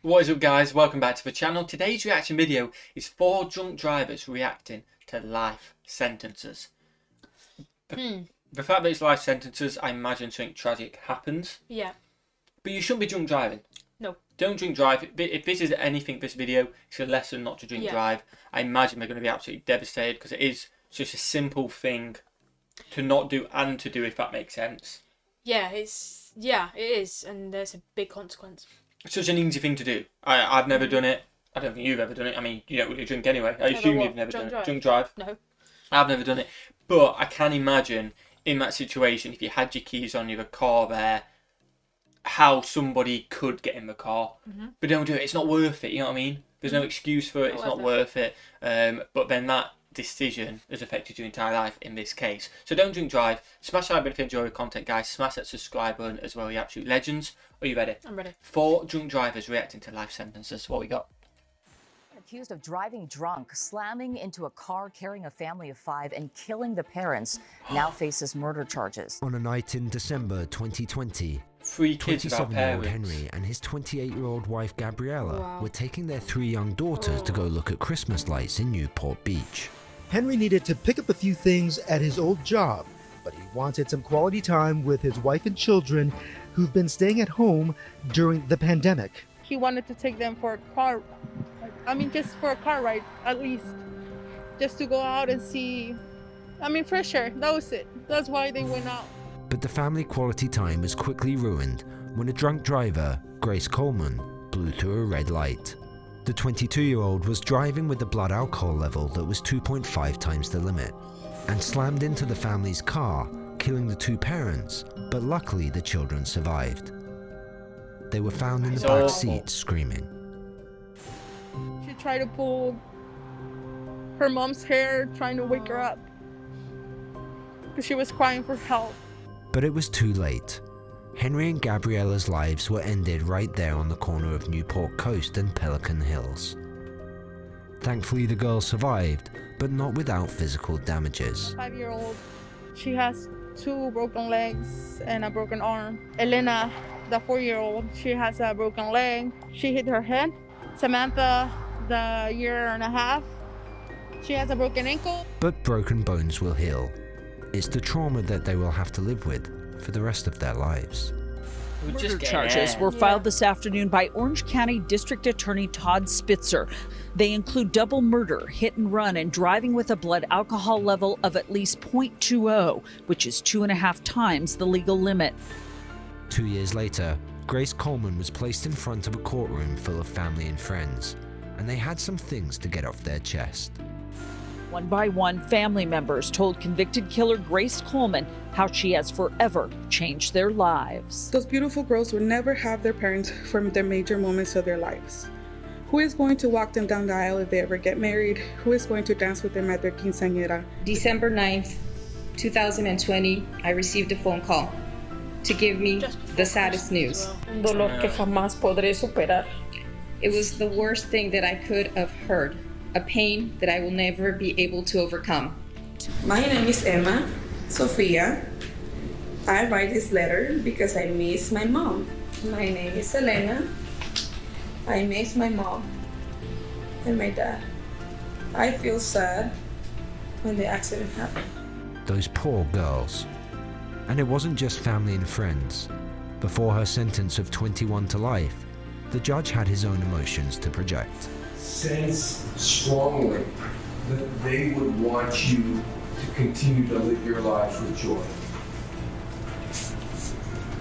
What is up, guys? Welcome back to the channel. Today's reaction video is 4 drunk drivers reacting to life sentences. The fact that it's life sentences, I imagine something tragic happens. Yeah. But you shouldn't be drunk driving. No. Don't drink drive. If this is anything, this video, it's a lesson not to drink drive. I imagine they're going to be absolutely devastated because it is such a simple thing to not do and to do, if that makes sense. Yeah, it is, and there's a big consequence. It's such an easy thing to do. I've never done it. I don't think you've ever done it. I mean, you don't really drink anyway. I assume you've never done it. Drunk drive? No. I've never done it. But I can imagine in that situation, if you had your keys on, you have a car there, how somebody could get in the car. But don't do it. It's not worth it. You know what I mean? There's no excuse for it. It's not worth it. But then that decision has affected your entire life in this case. So don't drink drive. Smash that like button if you enjoy the content, guys. Smash that subscribe button as well. You absolute legends. Are you ready? I'm ready. 4 drunk drivers reacting to life sentences. What we got? Accused of driving drunk, slamming into a car carrying a family of 5 and killing the parents, now faces murder charges. On a night in December 2020, 3 kids without 27-year-old parents. Henry and his 28-year-old wife Gabriella were taking their 3 young daughters to go look at Christmas lights in Newport Beach. Henry needed to pick up a few things at his old job, but he wanted some quality time with his wife and children who've been staying at home during the pandemic. He wanted to take them for a car, just for a car ride, at least. Just to go out and see, fresh air, that was it. That's why they went out. But the family quality time was quickly ruined when a drunk driver, Grace Coleman, blew through a red light. The 22-year-old was driving with a blood alcohol level that was 2.5 times the limit and slammed into the family's car, killing the 2 parents, but luckily the children survived. They were found in the back seat screaming. She tried to pull her mom's hair, trying to wake her up, because she was crying for help. But it was too late. Henry and Gabriella's lives were ended right there on the corner of Newport Coast and Pelican Hills. Thankfully, the girl survived, but not without physical damages. 5-year-old, she has 2 broken legs and a broken arm. Elena, the 4-year-old, she has a broken leg. She hit her head. Samantha, the 1.5 years, she has a broken ankle. But broken bones will heal. It's the trauma that they will have to live with for the rest of their lives. Murder charges were filed this afternoon by Orange County District Attorney Todd Spitzer. They include double murder, hit and run, and driving with a blood alcohol level of at least 0.20, which is 2.5 times the legal limit. 2 years later, Grace Coleman was placed in front of a courtroom full of family and friends, and they had some things to get off their chest. One by one, family members told convicted killer Grace Coleman how she has forever changed their lives. Those beautiful girls will never have their parents for their major moments of their lives. Who is going to walk them down the aisle if they ever get married? Who is going to dance with them at their quinceañera? December 9th, 2020, I received a phone call to give me the saddest news. Un dolor que jamás podré superar. It was the worst thing that I could have heard. A pain that I will never be able to overcome. My name is Emma Sofia. I write this letter because I miss my mom. My name is Elena. I miss my mom and my dad. I feel sad when the accident happened. Those poor girls. And it wasn't just family and friends. Before her sentence of 21 to life, the judge had his own emotions to project. Sense strongly that they would want you to continue to live your lives with joy,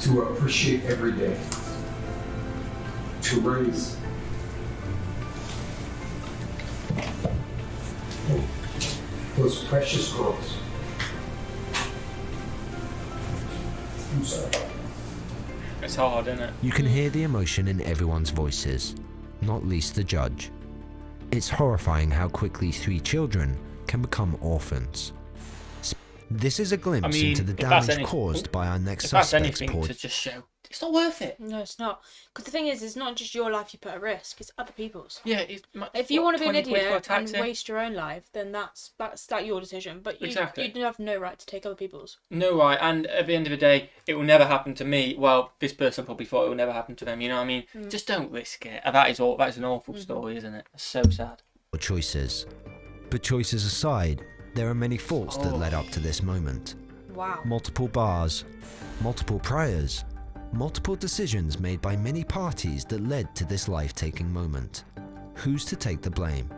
to appreciate every day, to raise those precious girls. I'm sorry. It's hard, isn't it? You can hear the emotion in everyone's voices, not least the judge. It's horrifying how quickly 3 children can become orphans. This is a glimpse into the damage caused by our next suspect's anything poor... to just show It's not worth it. No, it's not. Because the thing is, it's not just your life you put at risk; it's other people's. Yeah. If you want to be an 20 quid for a idiot and taxi? waste your own life, then that's like your decision. But Exactly. you have no right to take other people's. No right, and at the end of the day, it will never happen to me. Well, this person probably thought it will never happen to them. You know what I mean? Just don't risk it. That is all. That's an awful story, isn't it? It's so sad. Choices. But choices aside, there are many faults that led up to this moment. Wow. Multiple bars, multiple priors, multiple decisions made by many parties that led to this life-taking moment. Who's to take the blame?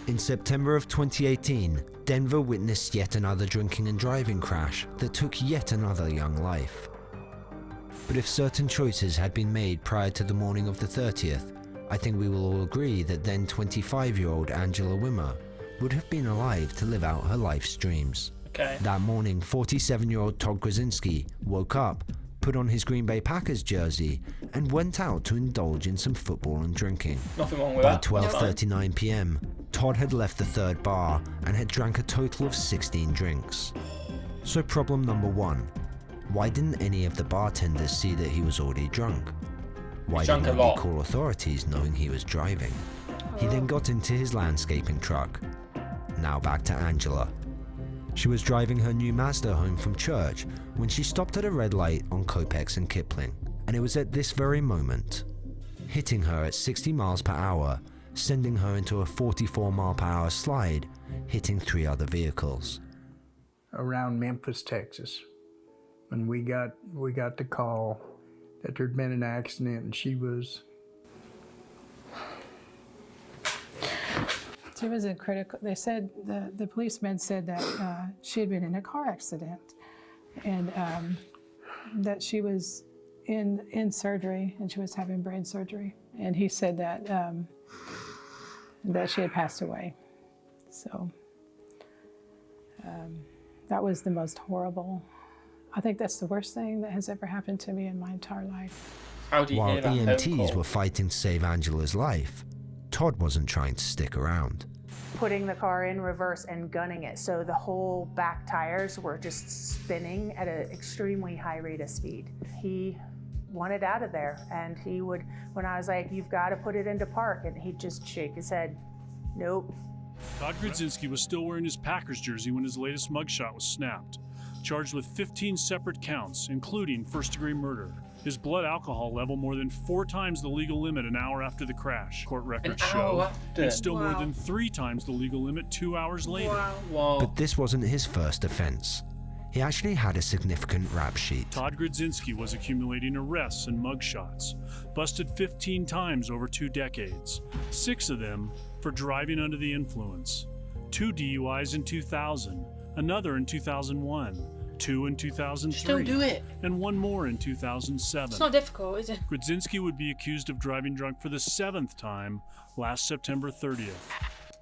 In September of 2018, Denver witnessed yet another drinking and driving crash that took yet another young life. But if certain choices had been made prior to the morning of the 30th, I think we will all agree that then 25-year-old Angela Wimmer would have been alive to live out her life's dreams. Okay. That morning, 47-year-old Todd Krasinski woke up, put on his Green Bay Packers jersey, and went out to indulge in some football and drinking. Nothing wrong with By that. 12:39 p.m., Todd had left the third bar and had drank a total of 16 drinks. So problem number one, why didn't any of the bartenders see that he was already drunk? Why Drunk didn't a he lot. call authorities knowing he was driving? He then got into his landscaping truck. Now back to Angela. She was driving her new Mazda home from church when she stopped at a red light on Copex and Kipling, and it was at this very moment, hitting her at 60 miles per hour, sending her into a 44 mile per hour slide, hitting 3 other vehicles. Around Memphis, Texas, when we got the call that there'd been an accident, and she was a critical. They said the policeman said that she had been in a car accident, and that she was in surgery, and she was having brain surgery. And he said that that she had passed away. So that was the most horrible. I think that's the worst thing that has ever happened to me in my entire life. How do you While hear that phone EMTs call? were fighting to save Angela's life, Todd wasn't trying to stick around. Putting the car in reverse and gunning it, so the whole back tires were just spinning at an extremely high rate of speed. He wanted out of there, and he would, when I was like, "You've got to put it into park," and he'd just shake his head, "Nope." Todd Krasinski was still wearing his Packers jersey when his latest mugshot was snapped, charged with 15 separate counts, including first-degree murder. His blood alcohol level more than 4 times the legal limit an hour after the crash, court records show, and still more than 3 times the legal limit 2 hours later. But this wasn't his first offense. He actually had a significant rap sheet. Todd Krasinski was accumulating arrests and mugshots, busted 15 times over 2 decades, 6 of them for driving under the influence, 2 DUIs in 2000, another in 2001, 2 in 2003, Just don't do it. and 1 more in 2007. It's not difficult, is it? Krasinski would be accused of driving drunk for the 7th time last September 30th.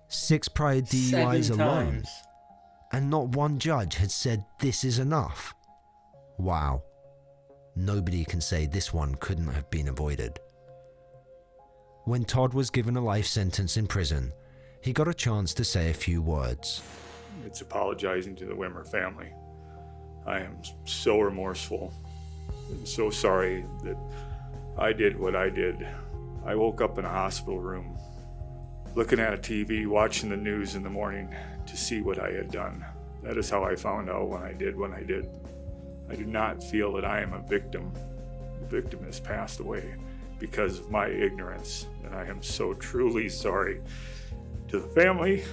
6 prior DUIs 7 alone. times. And not one judge had said this is enough. Wow. Nobody can say this one couldn't have been avoided. When Todd was given a life sentence in prison, he got a chance to say a few words. It's apologizing to the Wimmer family. I am so remorseful and so sorry that I did what I did. I woke up in a hospital room, looking at a TV, watching the news in the morning to see what I had done. That is how I found out when I did what I did. I do not feel that I am a victim. The victim has passed away because of my ignorance, and I am so truly sorry to the family,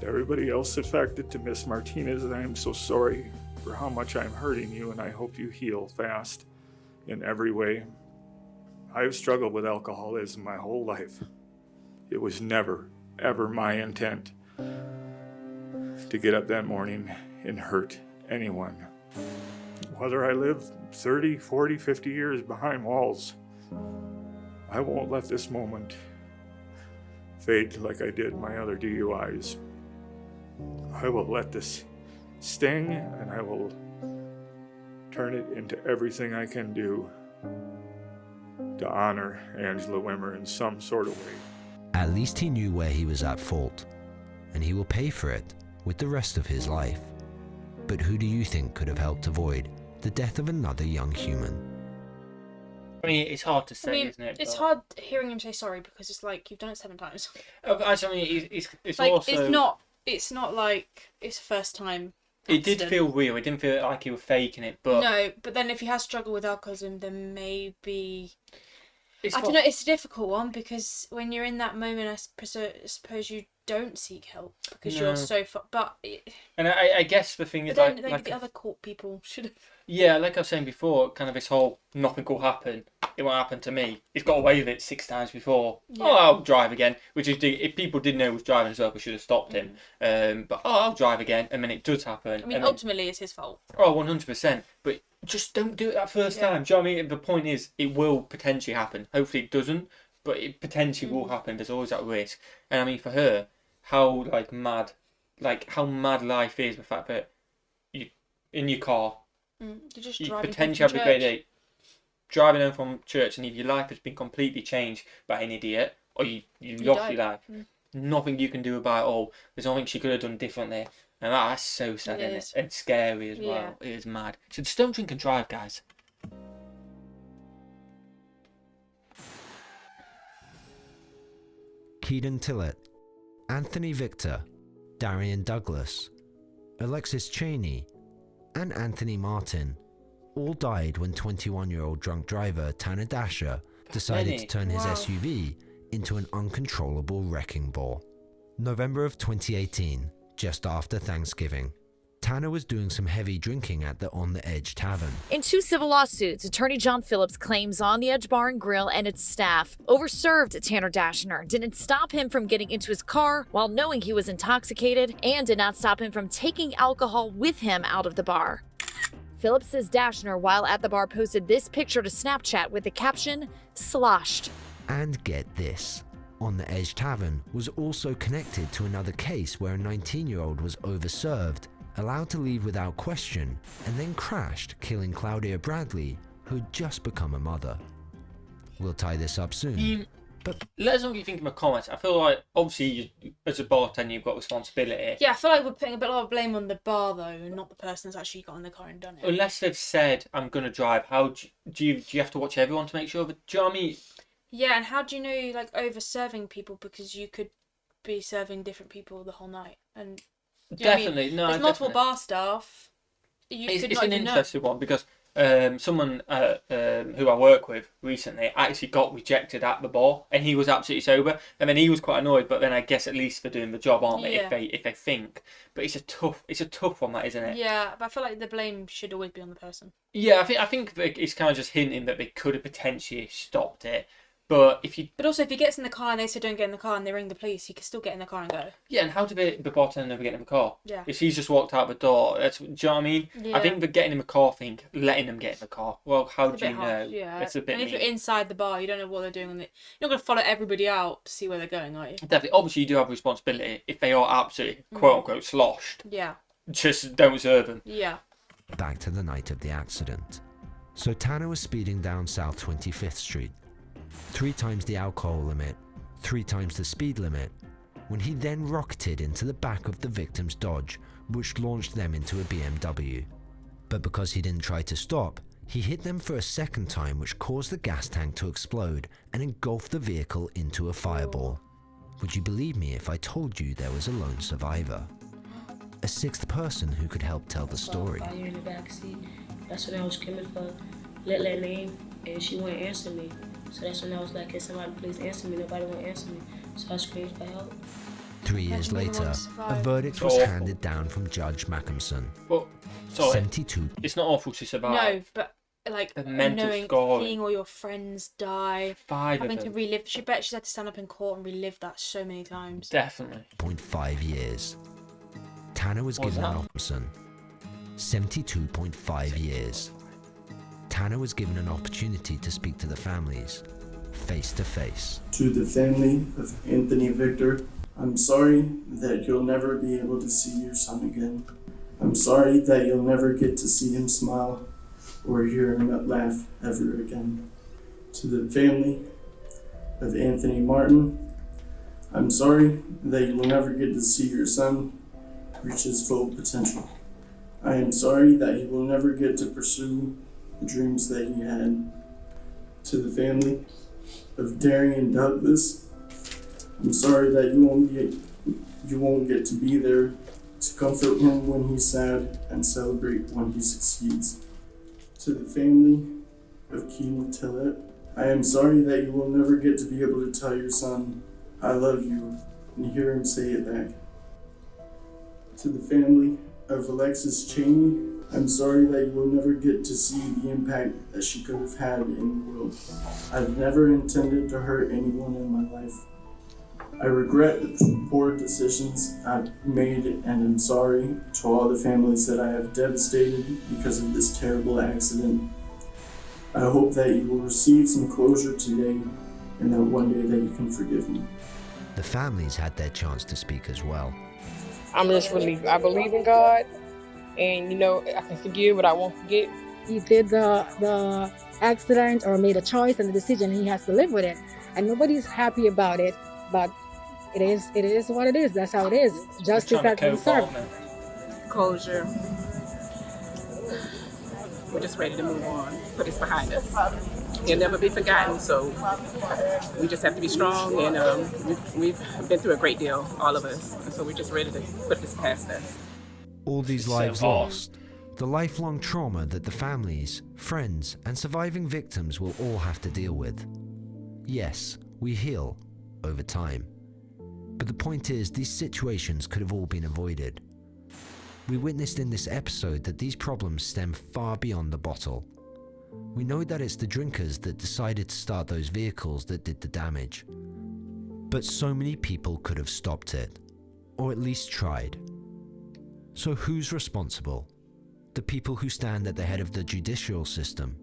to everybody else affected, to Miss Martinez, and I am so sorry for how much I'm hurting you, and I hope you heal fast in every way. I have struggled with alcoholism my whole life. It was never, ever my intent to get up that morning and hurt anyone. Whether I live 30, 40, 50 years behind walls, I won't let this moment fade like I did my other DUIs. I will let this sting, and I will turn it into everything I can do to honor Angela Wimmer in some sort of way. At least he knew where he was at fault, and he will pay for it with the rest of his life. But who do you think could have helped avoid the death of another young human? mean, it's hard to say, isn't it? It's hard hearing him say sorry because it's like you've done it 7 times. Actually, I mean, it's like, also... It's not like it's first time. It did feel real. It didn't feel like he was faking it, but... No, but then if he has struggled with alcoholism, then maybe... I don't know, it's a difficult one because when you're in that moment, I suppose you don't seek help because you're so far... But... And I guess the thing is... But then the other court people should have... Yeah, like I was saying before, kind of this whole nothing will happen, it won't happen to me. He's got away with it 6 times before. Yeah. Oh, I'll drive again. Which is, if people did know he was driving as well, we should have stopped him. But I'll drive again, and then it does happen. I mean, ultimately it's his fault. Oh, 100%. But just don't do it that first time. Do you know what I mean? The point is, it will potentially happen. Hopefully it doesn't, but it potentially will happen. There's always that risk. And I mean, for her, how mad life is, the fact that you in your car, you're just you driving potentially have a great day, driving home from church, and if your life has been completely changed by an idiot, or you lost your life, nothing you can do about it all. There's nothing she could have done differently, and that's so sad, isn't it? And scary as well. It is mad. So just don't drink and drive, guys. Keaton Tillett, Anthony Victor, Darian Douglas, Alexis Cheney, and Anthony Martin all died when 21-year-old drunk driver Tanner Dasher decided to turn his SUV into an uncontrollable wrecking ball. November of 2018, just after Thanksgiving, Tanner was doing some heavy drinking at the On the Edge Tavern. In 2 civil lawsuits, attorney John Phillips claims On the Edge Bar and Grill and its staff overserved Tanner Dashner, didn't stop him from getting into his car while knowing he was intoxicated, and did not stop him from taking alcohol with him out of the bar. Phillips says Dashner, while at the bar, posted this picture to Snapchat with the caption, "Sloshed." And get this. On the Edge Tavern was also connected to another case where a 19-year-old was overserved, allowed to leave without question, and then crashed, killing Claudia Bradley, who had just become a mother. We'll tie this up soon. But let us know what you think in the comments. I feel like, obviously, as a bartender, you've got responsibility. Yeah, I feel like we're putting a bit of blame on the bar, though, and not the person that's actually got in the car and done it. Unless they've said, I'm going to drive, how do you have to watch everyone to make sure? Do you know what I mean? Yeah, and how do you know, like, over-serving people? Because you could be serving different people the whole night. And definitely, no. There's multiple bar staff. It's an interesting one because someone who I work with recently actually got rejected at the bar, and he was absolutely sober. And then he was quite annoyed, but then I guess at least they're doing the job, aren't they? If they think. But it's a tough one, that, isn't it? Yeah, but I feel like the blame should always be on the person. Yeah, I think it's kind of just hinting that they could have potentially stopped it. But also, if he gets in the car and they say don't get in the car and they ring the police, he can still get in the car and go. Yeah, and how did the bartender never get in the car? Yeah. If he's just walked out the door, do you know what I mean? Yeah. I think the getting in the car thing, letting them get in the car. Well, how do you know? Yeah. It's a bit. And if you're inside the bar, you don't know what they're doing. You're not going to follow everybody out to see where they're going, are you? Definitely. Obviously, you do have a responsibility if they are absolutely quote unquote sloshed. Yeah. Just don't serve them. Yeah. Back to the night of the accident. So Tanner was speeding down South 25th Street. 3 times the alcohol limit, 3 times the speed limit, when he then rocketed into the back of the victim's Dodge, which launched them into a BMW. But because he didn't try to stop, he hit them for a second time, which caused the gas tank to explode and engulf the vehicle into a fireball. Would you believe me if I told you there was a lone survivor? A 6th person who could help tell the story. While you're in the back seat, that's when I was screaming for let name, and she wouldn't answer me. So that's when I was like, can somebody please answer me? Nobody would answer me. So I screamed for help. 3 years later, a verdict was handed down from Judge Mackinson. But, sorry, 72. It's not awful to survive. No, but like the mental seeing all your friends die, 5 having of to them. relive. She's had to stand up in court and relive that so many times. Definitely. 0.5 years. Tanner was given an option. 72.5 years. Tanner was given an opportunity to speak to the families, face to face. To the family of Anthony Victor, I'm sorry that you'll never be able to see your son again. I'm sorry that you'll never get to see him smile or hear him laugh ever again. To the family of Anthony Martin, I'm sorry that you'll never get to see your son reach his full potential. I am sorry that he will never get to pursue the dreams that he had. To the family of Darian Douglas, I'm sorry that you won't get to be there to comfort him when he's sad and celebrate when he succeeds. To the family of Keena Tillett, I am sorry that you will never get to be able to tell your son, I love you, and hear him say it back. To the family of Alexis Cheney, I'm sorry that you will never get to see the impact that she could have had in the world. I've never intended to hurt anyone in my life. I regret the poor decisions I've made, and am sorry to all the families that I have devastated because of this terrible accident. I hope that you will receive some closure today, and that one day that you can forgive me. The families had their chance to speak as well. I'm just relieved. I believe in God, and I can forgive, but I won't forget. He did the accident or made a choice and a decision, and he has to live with it. And nobody's happy about it, but it is what it is. That's how it is. Justice has been served. Closure. We're just ready to move on, put this behind us. He'll never be forgotten, so we just have to be strong, and we've been through a great deal, all of us, and so we're just ready to put this past us. All these lives lost, the lifelong trauma that the families, friends, and surviving victims will all have to deal with. Yes, we heal over time. But the point is, these situations could have all been avoided. We witnessed in this episode that these problems stem far beyond the bottle. We know that it's the drinkers that decided to start those vehicles that did the damage. But so many people could have stopped it, or at least tried. So who's responsible? The people who stand at the head of the judicial system?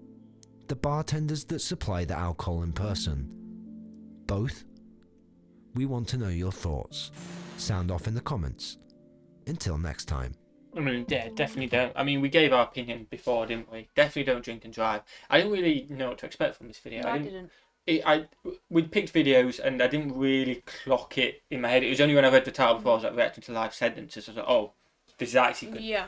The bartenders that supply the alcohol in person? Both? We want to know your thoughts. Sound off in the comments. Until next time. I mean, yeah, definitely don't. I mean, we gave our opinion before, didn't we? Definitely don't drink and drive. I didn't really know what to expect from this video. No, I didn't. We picked videos and I didn't really clock it in my head. It was only when I read the title before I was like reacting to live sentences. I was like, oh, this is actually good. Yeah.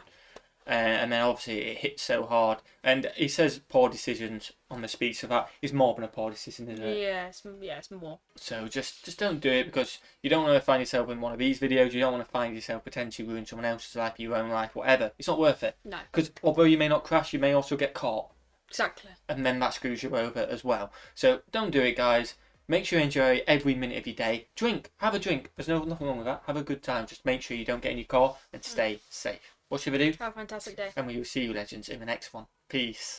And then obviously it hit so hard. And he says poor decisions on the speech, so that is more than a poor decision, isn't it? Yeah, it's more. So just don't do it, because you don't want to find yourself in one of these videos. You don't want to find yourself potentially ruin someone else's life, your own life, whatever. It's not worth it. No. Because although you may not crash, you may also get caught. Exactly. And then that screws you over as well. So don't do it, guys. Make sure you enjoy every minute of your day. Drink. Have a drink. There's nothing wrong with that. Have a good time. Just make sure you don't get in your car and stay safe. What should we do? Have a fantastic day. And we will see you, legends, in the next one. Peace.